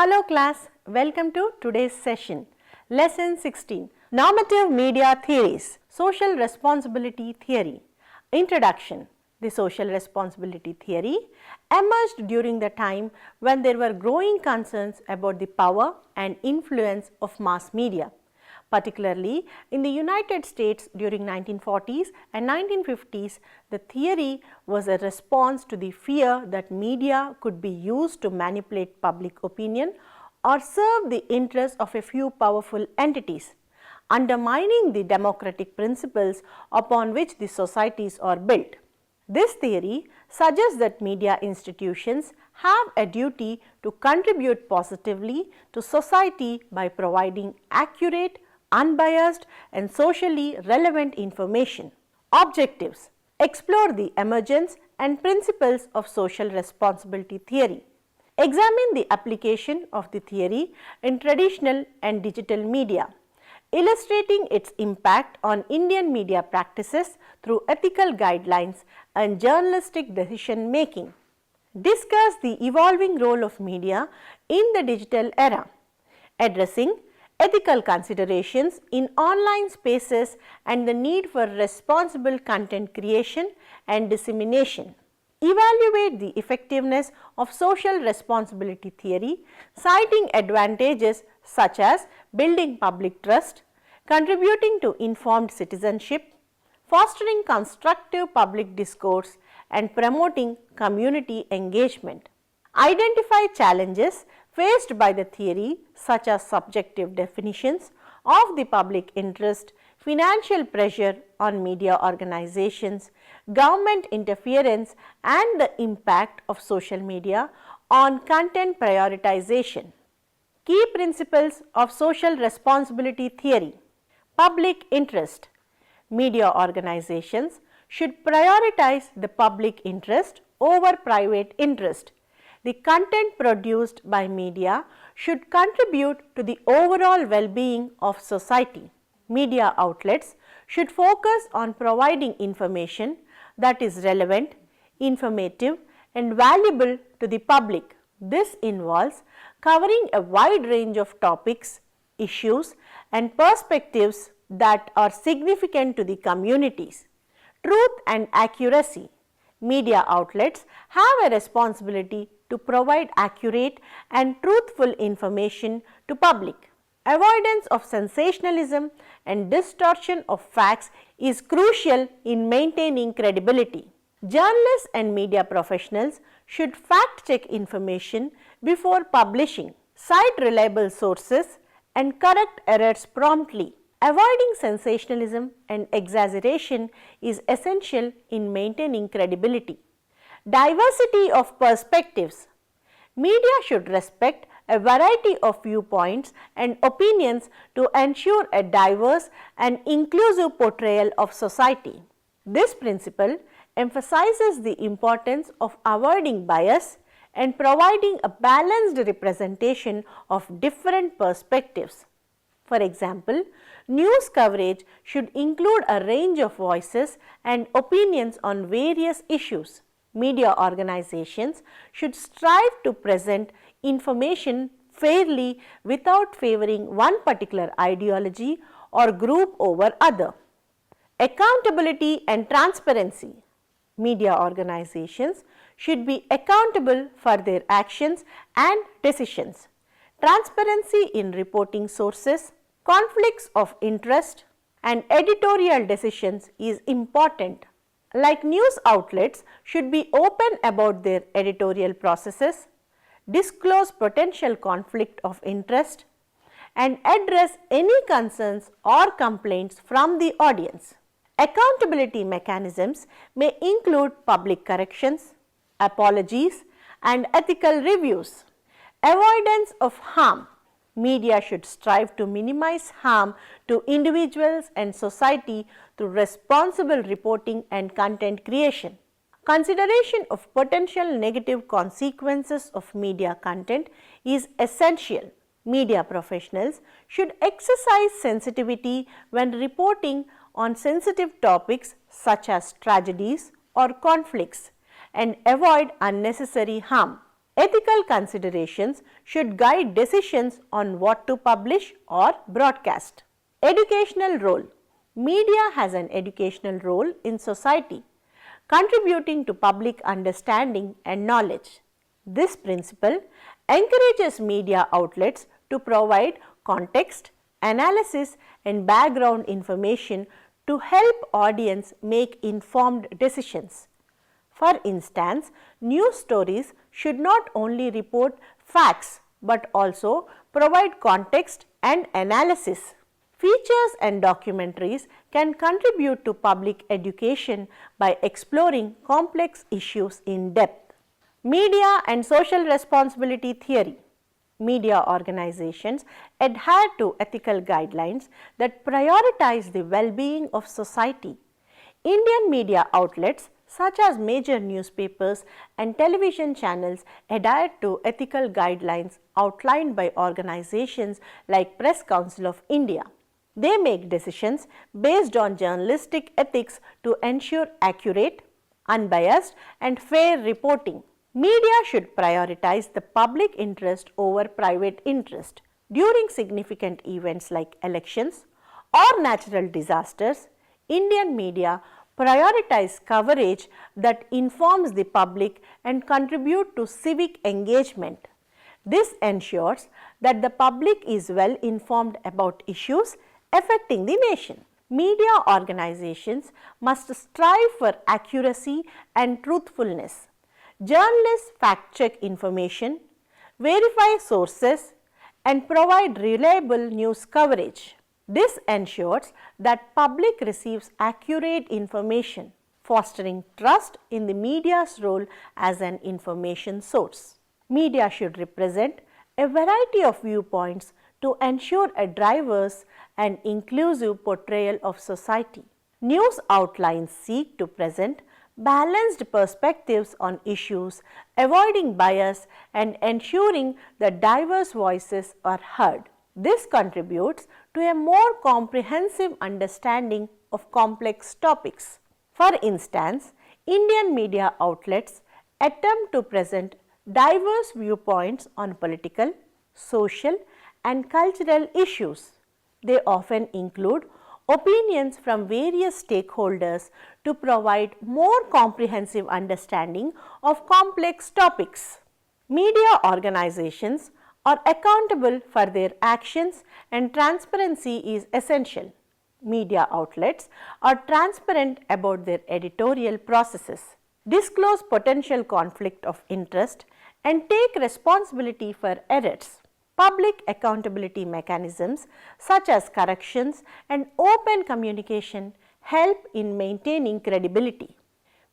Hello class, welcome to today's session. Lesson 16, Normative Media Theories, Social Responsibility Theory. Introduction. The social responsibility theory emerged during the time when there were growing concerns about the power and influence of mass media. Particularly in the United States during 1940s and 1950s, the theory was a response to the fear that media could be used to manipulate public opinion or serve the interests of a few powerful entities, undermining the democratic principles upon which the societies are built. This theory suggests that media institutions have a duty to contribute positively to society by providing accurate, unbiased and socially relevant information. Objectives: explore the emergence and principles of social responsibility theory. Examine the application of the theory in traditional and digital media, illustrating its impact on Indian media practices through ethical guidelines and journalistic decision making. Discuss the evolving role of media in the digital era, addressing ethical considerations in online spaces and the need for responsible content creation and dissemination. Evaluate the effectiveness of social responsibility theory, citing advantages such as building public trust, contributing to informed citizenship, fostering constructive public discourse, and promoting community engagement. Identify challenges faced by the theory such as subjective definitions of the public interest, financial pressure on media organizations, government interference and the impact of social media on content prioritization. Key principles of social responsibility theory. Public interest. Media organizations should prioritize the public interest over private interest. The content produced by media should contribute to the overall well-being of society. Media outlets should focus on providing information that is relevant, informative and valuable to the public. This involves covering a wide range of topics, issues and perspectives that are significant to the communities. Truth and accuracy. Media outlets have a responsibility to provide accurate and truthful information to public. Avoidance of sensationalism and distortion of facts is crucial in maintaining credibility. Journalists and media professionals should fact-check information before publishing, cite reliable sources and correct errors promptly. Avoiding sensationalism and exaggeration is essential in maintaining credibility. Diversity of perspectives. Media should respect a variety of viewpoints and opinions to ensure a diverse and inclusive portrayal of society. This principle emphasizes the importance of avoiding bias and providing a balanced representation of different perspectives. For example, news coverage should include a range of voices and opinions on various issues. Media organizations should strive to present information fairly without favoring one particular ideology or group over other. Accountability and transparency. Media organizations should be accountable for their actions and decisions. Transparency in reporting sources, conflicts of interest and editorial decisions is important. Like news outlets should be open about their editorial processes, disclose potential conflict of interest and address any concerns or complaints from the audience. Accountability mechanisms may include public corrections, apologies and ethical reviews. Avoidance of harm. Media should strive to minimize harm to individuals and society through responsible reporting and content creation. Consideration of potential negative consequences of media content is essential. Media professionals should exercise sensitivity when reporting on sensitive topics such as tragedies or conflicts and avoid unnecessary harm. Ethical considerations should guide decisions on what to publish or broadcast. Educational role. Media has an educational role in society, contributing to public understanding and knowledge. This principle encourages media outlets to provide context, analysis, and background information to help audience make informed decisions. For instance, news stories should not only report facts but also provide context and analysis. Features and documentaries can contribute to public education by exploring complex issues in depth. Media and social responsibility theory. Media organizations adhere to ethical guidelines that prioritize the well-being of society. Indian media outlets such as major newspapers and television channels adhere to ethical guidelines outlined by organizations like Press Council of India. They make decisions based on journalistic ethics to ensure accurate, unbiased, and fair reporting. Media should prioritize the public interest over private interest. During significant events like elections or natural disasters, Indian media prioritize coverage that informs the public and contribute to civic engagement. This ensures that the public is well informed about issues affecting the nation. Media organizations must strive for accuracy and truthfulness. Journalists fact-check information, verify sources, and provide reliable news coverage. This ensures that public receives accurate information, fostering trust in the media's role as an information source. Media should represent a variety of viewpoints to ensure a diverse and inclusive portrayal of society. News outlines seek to present balanced perspectives on issues, avoiding bias and ensuring that diverse voices are heard. This contributes to a more comprehensive understanding of complex topics. For instance, Indian media outlets attempt to present diverse viewpoints on political, social, and cultural issues. They often include opinions from various stakeholders to provide more comprehensive understanding of complex topics. Media organizations are accountable for their actions and transparency is essential. Media outlets are transparent about their editorial processes, disclose potential conflict of interest, and take responsibility for errors. Public accountability mechanisms such as corrections and open communication help in maintaining credibility.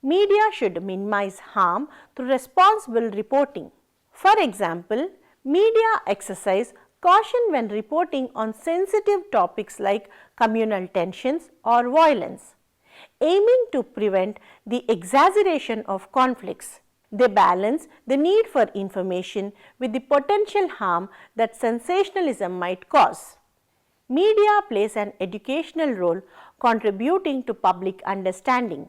Media should minimize harm through responsible reporting. For example, media exercise caution when reporting on sensitive topics like communal tensions or violence, aiming to prevent the exaggeration of conflicts. They balance the need for information with the potential harm that sensationalism might cause. Media plays an educational role contributing to public understanding.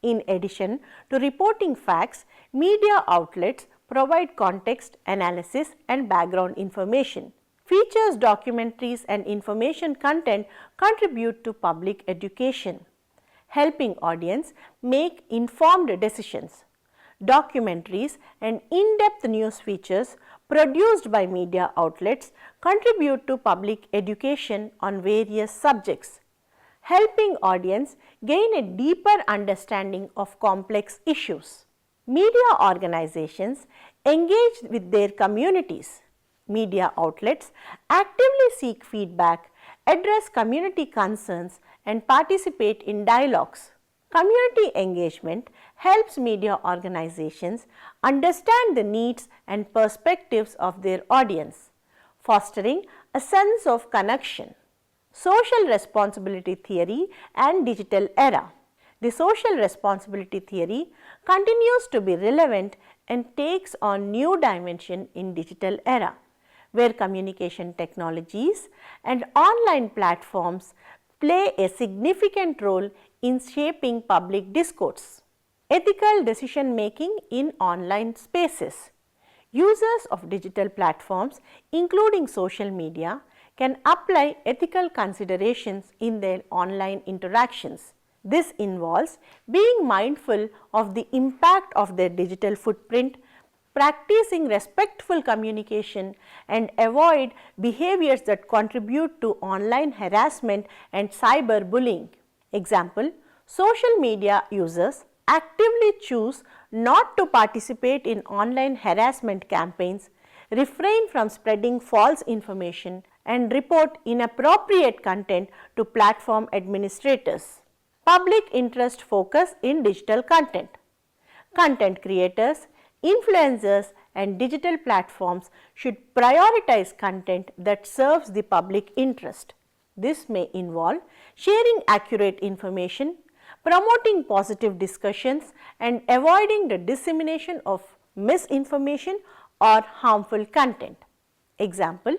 In addition to reporting facts, media outlets provide context, analysis, and background information. Features, documentaries, and information content contribute to public education, helping audience make informed decisions. Documentaries and in-depth news features produced by media outlets contribute to public education on various subjects, helping audience gain a deeper understanding of complex issues. Media organizations engage with their communities. Media outlets actively seek feedback, address community concerns, and participate in dialogues. Community engagement helps media organizations understand the needs and perspectives of their audience, fostering a sense of connection. Social responsibility theory and digital era. The social responsibility theory continues to be relevant and takes on new dimension in digital era, where communication technologies and online platforms play a significant role in shaping public discourse. Ethical decision making in online spaces. Users of digital platforms, including social media, can apply ethical considerations in their online interactions. This involves being mindful of the impact of their digital footprint, practicing respectful communication, and avoid behaviors that contribute to online harassment and cyberbullying. Example, social media users actively choose not to participate in online harassment campaigns, refrain from spreading false information, and report inappropriate content to platform administrators. Public interest focus in digital content. Content creators, influencers, and digital platforms should prioritize content that serves the public interest. This may involve sharing accurate information, promoting positive discussions, and avoiding the dissemination of misinformation or harmful content. Example,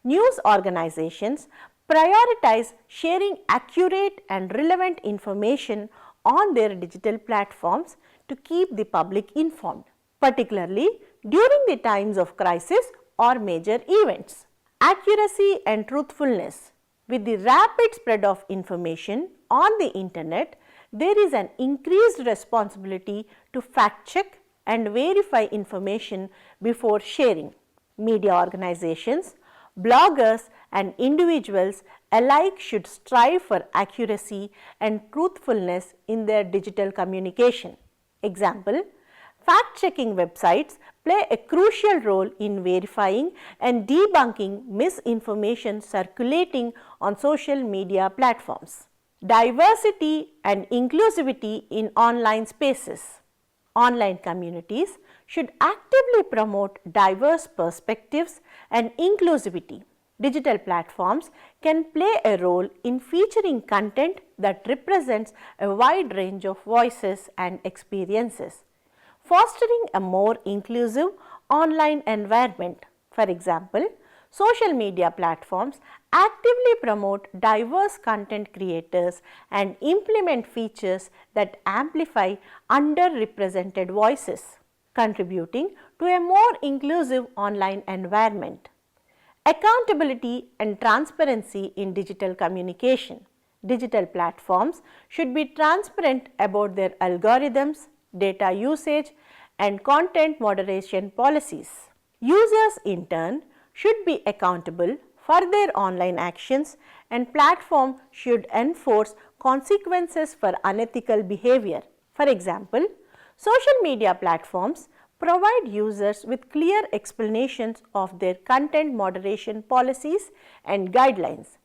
news organizations prioritize sharing accurate and relevant information on their digital platforms to keep the public informed, particularly during the times of crisis or major events. Accuracy and truthfulness. With the rapid spread of information on the internet, there is an increased responsibility to fact check and verify information before sharing. Media organizations, bloggers, and individuals alike should strive for accuracy and truthfulness in their digital communication. Example, fact-checking websites play a crucial role in verifying and debunking misinformation circulating on social media platforms. Diversity and inclusivity in online spaces. Online communities should actively promote diverse perspectives and inclusivity. Digital platforms can play a role in featuring content that represents a wide range of voices and experiences, fostering a more inclusive online environment. For example, social media platforms actively promote diverse content creators and implement features that amplify underrepresented voices, contributing to a more inclusive online environment. Accountability and transparency in digital communication. Digital platforms should be transparent about their algorithms, data usage, and content moderation policies. Users in turn should be accountable for their online actions, and platforms should enforce consequences for unethical behavior. For example, social media platforms provide users with clear explanations of their content moderation policies and guidelines,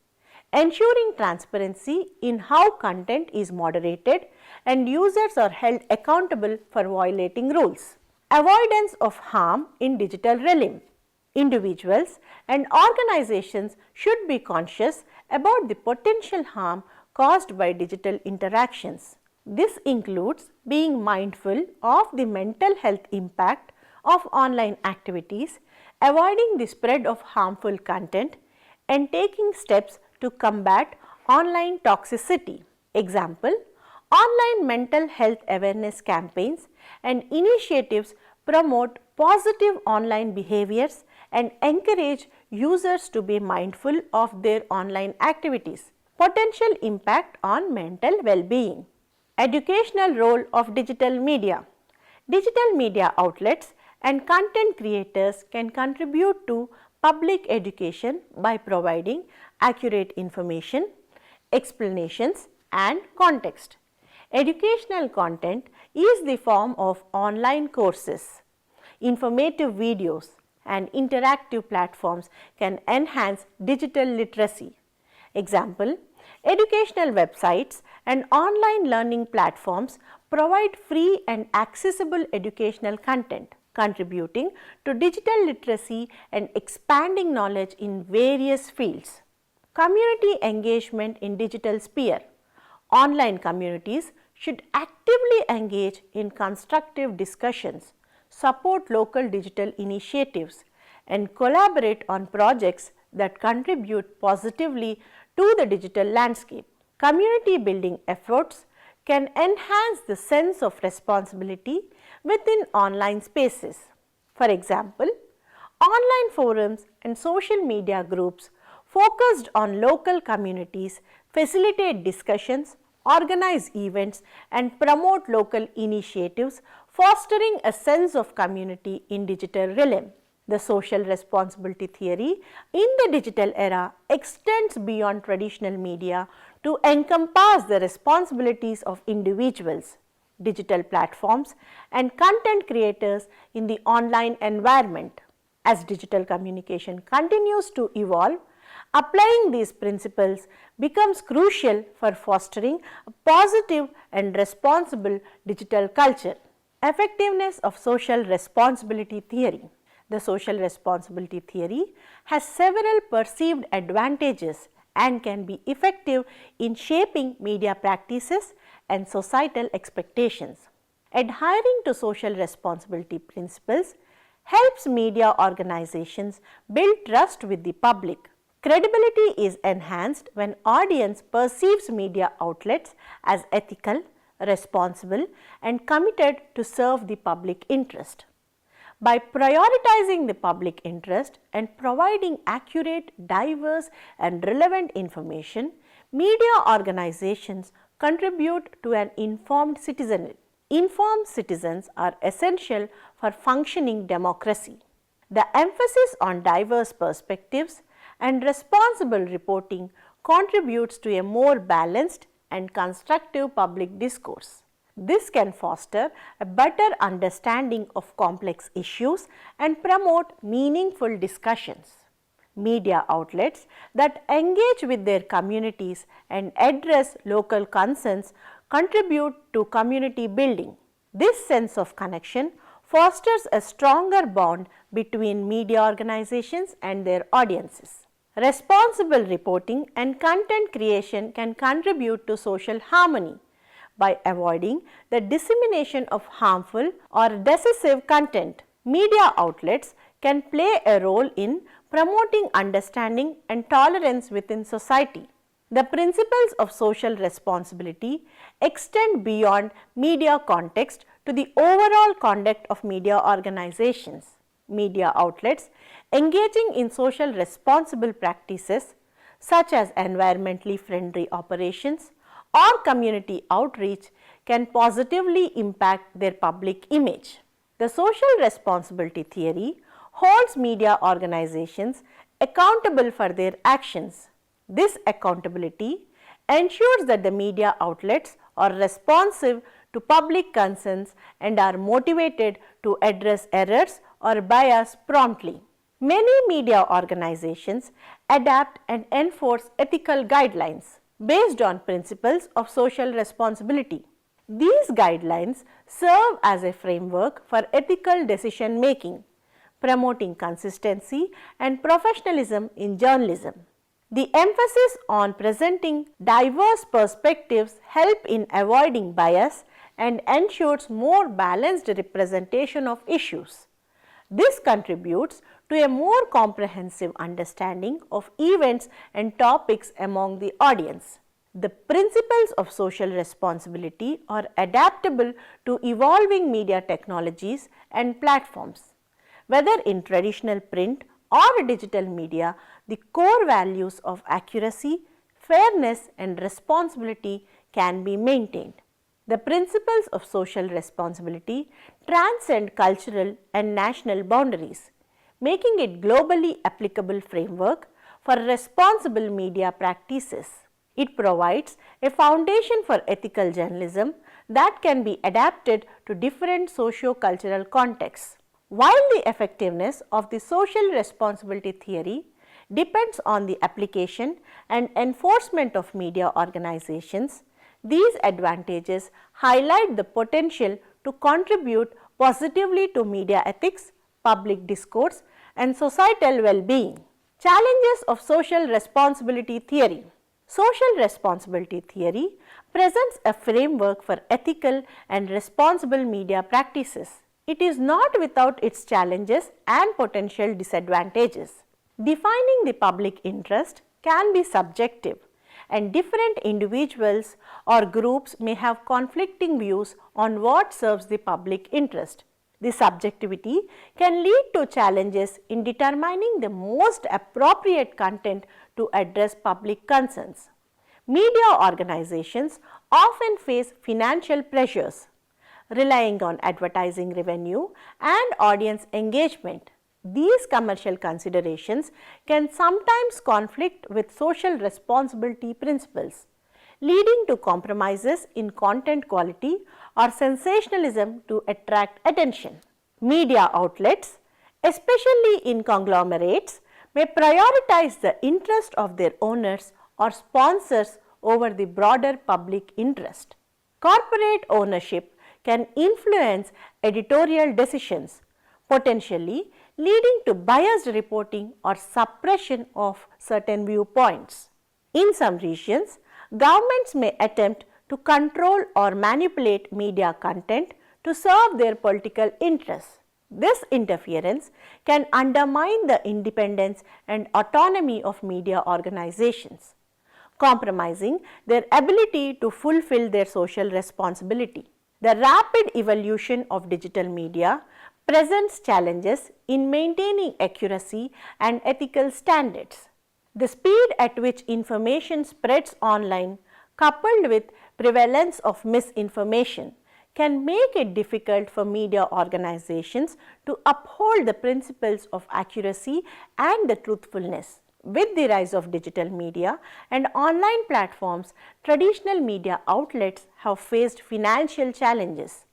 ensuring transparency in how content is moderated and users are held accountable for violating rules. Avoidance of harm in digital realm. Individuals and organizations should be conscious about the potential harm caused by digital interactions. This includes being mindful of the mental health impact of online activities, avoiding the spread of harmful content, and taking steps to combat online toxicity. Example, online mental health awareness campaigns and initiatives promote positive online behaviors and encourage users to be mindful of their online activities. Potential impact on mental well-being. Educational role of digital media. Digital media outlets and content creators can contribute to public education by providing accurate information, explanations, and context. Educational content is the form of online courses. Informative videos and interactive platforms can enhance digital literacy. Example, educational websites and online learning platforms provide free and accessible educational content, contributing to digital literacy and expanding knowledge in various fields. Community engagement in digital sphere. Online communities should actively engage in constructive discussions, support local digital initiatives, and collaborate on projects that contribute positively to the digital landscape. Community building efforts can enhance the sense of responsibility within online spaces. For example, online forums and social media groups focused on local communities facilitate discussions, organize events and promote local initiatives, fostering a sense of community in digital realm. The social responsibility theory in the digital era extends beyond traditional media to encompass the responsibilities of individuals, digital platforms and content creators in the online environment. As digital communication continues to evolve, applying these principles becomes crucial for fostering a positive and responsible digital culture. Effectiveness of social responsibility theory. The social responsibility theory has several perceived advantages and can be effective in shaping media practices and societal expectations. Adhering to social responsibility principles helps media organizations build trust with the public. Credibility is enhanced when audience perceives media outlets as ethical, responsible and committed to serve the public interest. By prioritizing the public interest and providing accurate, diverse and relevant information, media organizations contribute to an informed citizenry. Informed citizens are essential for functioning democracy. The emphasis on diverse perspectives and responsible reporting contributes to a more balanced and constructive public discourse. This can foster a better understanding of complex issues and promote meaningful discussions. Media outlets that engage with their communities and address local concerns contribute to community building. This sense of connection fosters a stronger bond between media organizations and their audiences. Responsible reporting and content creation can contribute to social harmony by avoiding the dissemination of harmful or decisive content. Media outlets can play a role in promoting understanding and tolerance within society. The principles of social responsibility extend beyond media context to the overall conduct of media organizations. Media outlets engaging in social responsible practices such as environmentally friendly operations or community outreach can positively impact their public image. The social responsibility theory holds media organizations accountable for their actions. This accountability ensures that the media outlets are responsive to public concerns and are motivated to address errors or bias promptly. Many media organizations adapt and enforce ethical guidelines based on principles of social responsibility. These guidelines serve as a framework for ethical decision making, promoting consistency and professionalism in journalism. The emphasis on presenting diverse perspectives help in avoiding bias and ensures more balanced representation of issues. This contributes to a more comprehensive understanding of events and topics among the audience. The principles of social responsibility are adaptable to evolving media technologies and platforms. Whether in traditional print or digital media, the core values of accuracy, fairness and responsibility can be maintained. The principles of social responsibility transcend cultural and national boundaries, making it globally applicable framework for responsible media practices. It provides a foundation for ethical journalism that can be adapted to different socio-cultural contexts. While the effectiveness of the social responsibility theory depends on the application and enforcement of media organizations, these advantages highlight the potential to contribute positively to media ethics, public discourse and societal well-being. Challenges of social responsibility theory. Social responsibility theory presents a framework for ethical and responsible media practices. It is not without its challenges and potential disadvantages. Defining the public interest can be subjective, and different individuals or groups may have conflicting views on what serves the public interest. The subjectivity can lead to challenges in determining the most appropriate content to address public concerns. Media organizations often face financial pressures, relying on advertising revenue and audience engagement. These commercial considerations can sometimes conflict with social responsibility principles, leading to compromises in content quality or sensationalism to attract attention. Media outlets, especially in conglomerates, may prioritize the interest of their owners or sponsors over the broader public interest. Corporate ownership can influence editorial decisions, potentially leading to biased reporting or suppression of certain viewpoints. In some regions, governments may attempt to control or manipulate media content to serve their political interests. This interference can undermine the independence and autonomy of media organizations, compromising their ability to fulfill their social responsibility. The rapid evolution of digital media presents challenges in maintaining accuracy and ethical standards. The speed at which information spreads online, coupled with prevalence of misinformation, can make it difficult for media organizations to uphold the principles of accuracy and the truthfulness. With the rise of digital media and online platforms, traditional media outlets have faced financial challenges.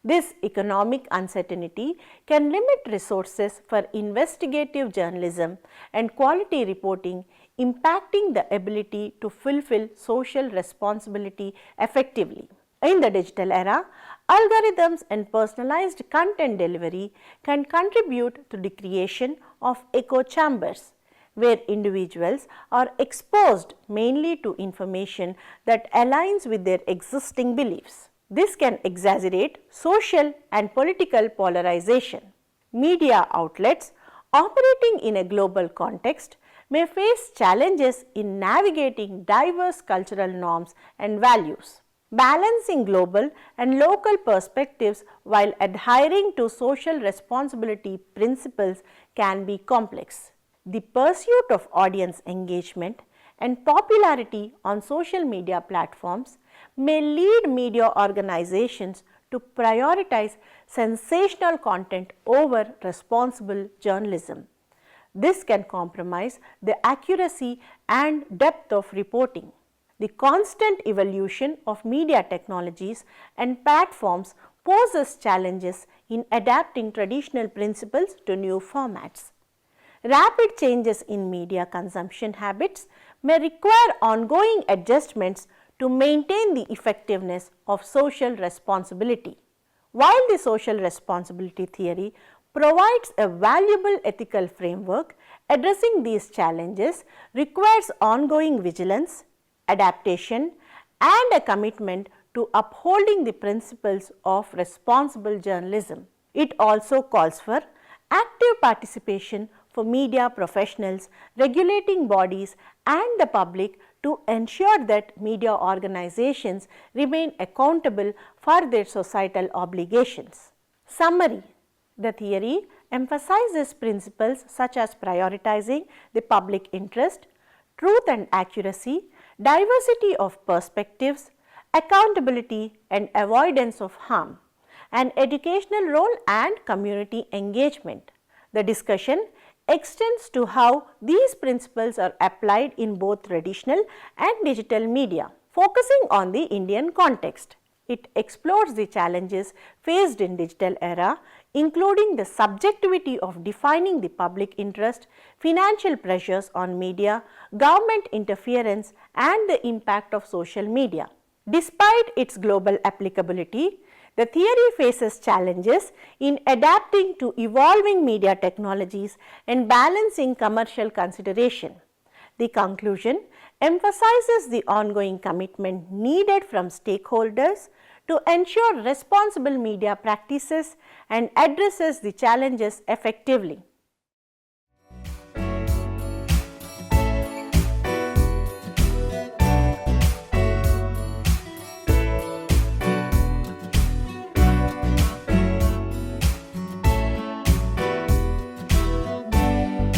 This economic uncertainty can limit resources for investigative journalism and quality reporting, impacting the ability to fulfill social responsibility effectively. In the digital era, algorithms and personalized content delivery can contribute to the creation of echo chambers, where individuals are exposed mainly to information that aligns with their existing beliefs. This can exaggerate social and political polarization. Media outlets operating in a global context may face challenges in navigating diverse cultural norms and values. Balancing global and local perspectives while adhering to social responsibility principles can be complex. The pursuit of audience engagement and popularity on social media platforms may lead media organizations to prioritize sensational content over responsible journalism. This can compromise the accuracy and depth of reporting. The constant evolution of media technologies and platforms poses challenges in adapting traditional principles to new formats. Rapid changes in media consumption habits may require ongoing adjustments to maintain the effectiveness of social responsibility. While the social responsibility theory provides a valuable ethical framework, addressing these challenges requires ongoing vigilance, adaptation, and a commitment to upholding the principles of responsible journalism. It also calls for active participation for media professionals, regulating bodies, and the public to ensure that media organizations remain accountable for their societal obligations. Summary: the theory emphasizes principles such as prioritizing the public interest, truth and accuracy, diversity of perspectives, accountability and avoidance of harm, and educational role and community engagement. The discussion extends to how these principles are applied in both traditional and digital media. Focusing on the Indian context, it explores the challenges faced in digital era, including the subjectivity of defining the public interest, financial pressures on media, government interference, and the impact of social media. Despite its global applicability, the theory faces challenges in adapting to evolving media technologies and balancing commercial consideration. The conclusion emphasizes the ongoing commitment needed from stakeholders to ensure responsible media practices and addresses the challenges effectively.